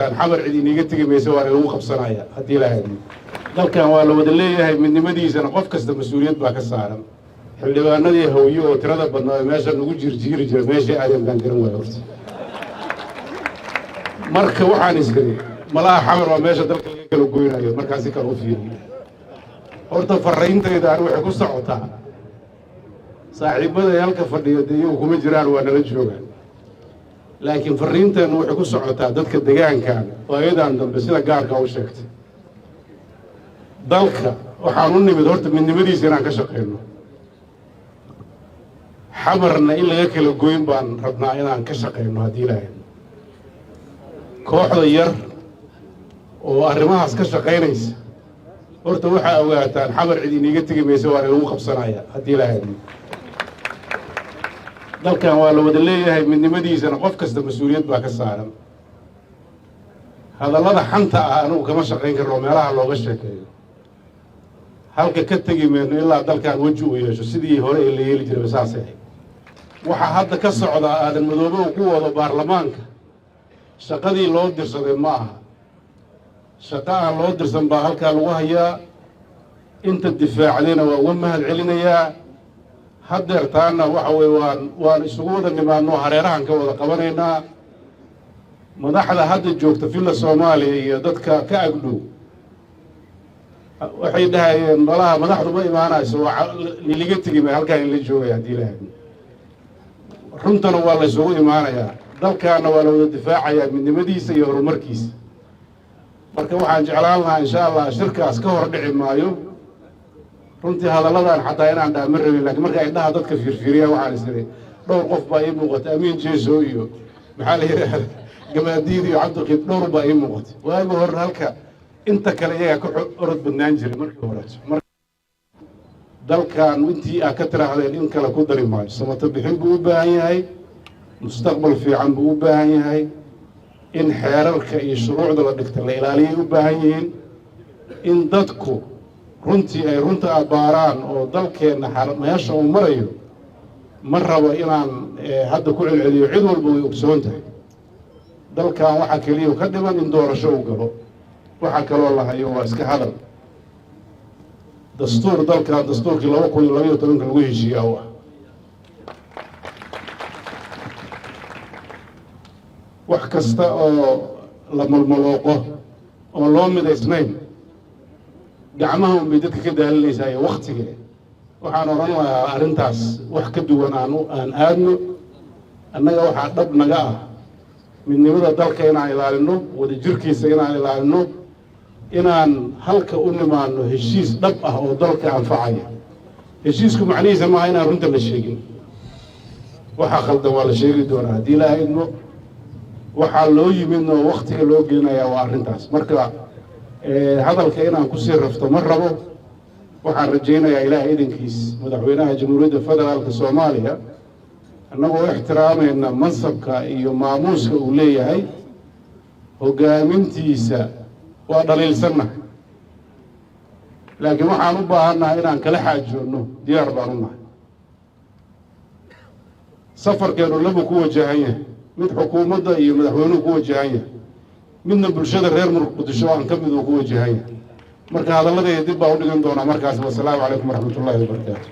xamar cid iniga tagi mayso waa lagu qabsanaya hadii la hayo dalkan waa la wada leeyahay midnimadiisana qof kasta mas'uuliyad baa ka saaran xildhibaanadii hawyo oo tirada badnaa meesha lagu jirjiiri jiray meesha aadan baan garan waayay horta marka waxaan isgari malaha xamar waa meesha dalka laga kala goynayo markaas ka u fiiriyo horta fariintayda aan waxay ku socotaa saaxiibada halka fadhiyo deeyo kuma jiraan waa nala joogaan laakiin fariintan waxay ku socotaa dadka deegaankan oo ayadaan dambe sida gaarka u sheegtay dalka waxaan u nimid horta midnimadiisa inaan ka shaqeyno xamarna in laga kala goyn baan rabnaa inaan ka shaqeyno haddii ilaahay kooxda yar oo arrimahaas ka shaqeynaysa horta waxaa ogaataan xamar cid iniga tegi mayso waa lagu qabsanaya haddii ilaahay dalkan waa la wada leeyahay midnimadiisana qof kasta mas'uuliyad baa ka saaran hadallada xanta ah anigu kama shaqayn karno meelaha looga sheekeeyo halka ka tegi mayno ilaa dalkan weji u yeesho sidii hore ee la yeeli jiray saasay waxaa hadda ka socda aadan madoobe uu ku wado baarlamaanka shaqadii loo dirsaday ma aha shaqa aan loo dirsan baa halkaa lagu hayaa inta difaacdayna waa uga mahad celinayaa haddeertaana waxa weeye waan isugu wada nimaadno hareerahan ka wada qabanaynaa madaxda hadda joogta filla Soomaaliya iyo dadka ka agdhow waxay dhahayeen malaha madaxdu ma imaanayso liga tagi ma halkaan in la joogay haddii la hayo runtana waa la isugu imaanayaa dalkaana waa la wada difaacayaa midnimadiisa iyo horumarkiisa marka waxaan jeclaan lahaa insha Allah shirkaas ka hor dhici maayo runtii hadalladan xataa inaan dhaama rabin laakiin marka ay dhaha dadka fiirfiiriya waxaan isleeyahay dhowr qof baa ii muuqata amiin jeeso iyo maxaa la yiraahdaa gamaadiid iyo cabdiqiib dhowr baa ii muuqata waayo hor halka inta kale iyaga ka orod badnaan jiray markii hore dalkan intii aad ka tirahdeen in kale ku dari maayo sababta bixin buu u baahan yahay mustaqbal fiican buu u baahan yahay in xeerarka iyo shuruucda la dhigto la ilaaliyo u baahan yihiin in dadku runtii ay runta abaaraan oo dalkeena meesha uu marayo ma rabo inaan hadda ku celceliyo cid walba way ogsoon tahay dalkan waxa kaliya ka dhiman in doorasho uu galo waxa kaloo la hayo waa iska hadal dastuur dalkan dastuurkii 2012 lagu heshiiyay ah wax kasta oo la malmalooqo oo loo midaysnayn gacmaha un bay dadka ka daalinaysaa iyo waqtiga waxaan oran lahaa arrintaas wax ka duwan aan aadno annaga waxaa dhab naga ah midnimada dalka inaan ilaalino wada jirkiisa inaan ilaalino inaan halka u nimaano heshiis dhab ah oo dalka anfacaya heshiisku macnihiisa maaha inaan runta la sheegin waxaa khaldan waa la sheegi doonaa haddii la haydno waxaa loo yimidno waqtiga loo gelinayaa waa arrintaas marka hadalka inaan ku sii rafto ma rabo waxaan rajaynayaa ilaahay idinkiis madaxweynaha jamhuuriyadda federaalka Soomaaliya annagoo ixtiraamayna mansabka iyo maamuuska uu leeyahay hogaamintiisa waa dhaliilsannahay laakiin waxaan u baahannahay inaan kala xaajoonno diyaar baan u nahay safarkeenu laba ku wajahan yahay mid xukuumadda iyo madaxweynuhu ku wajahan yahay midna bulshada reer Muqdisho aan ka mid ku wajahan yahay marka hadalladayda dib baa u dhigan doonaa markaas wassalaamu calaykum waraxmatullaahi wabarakaatuh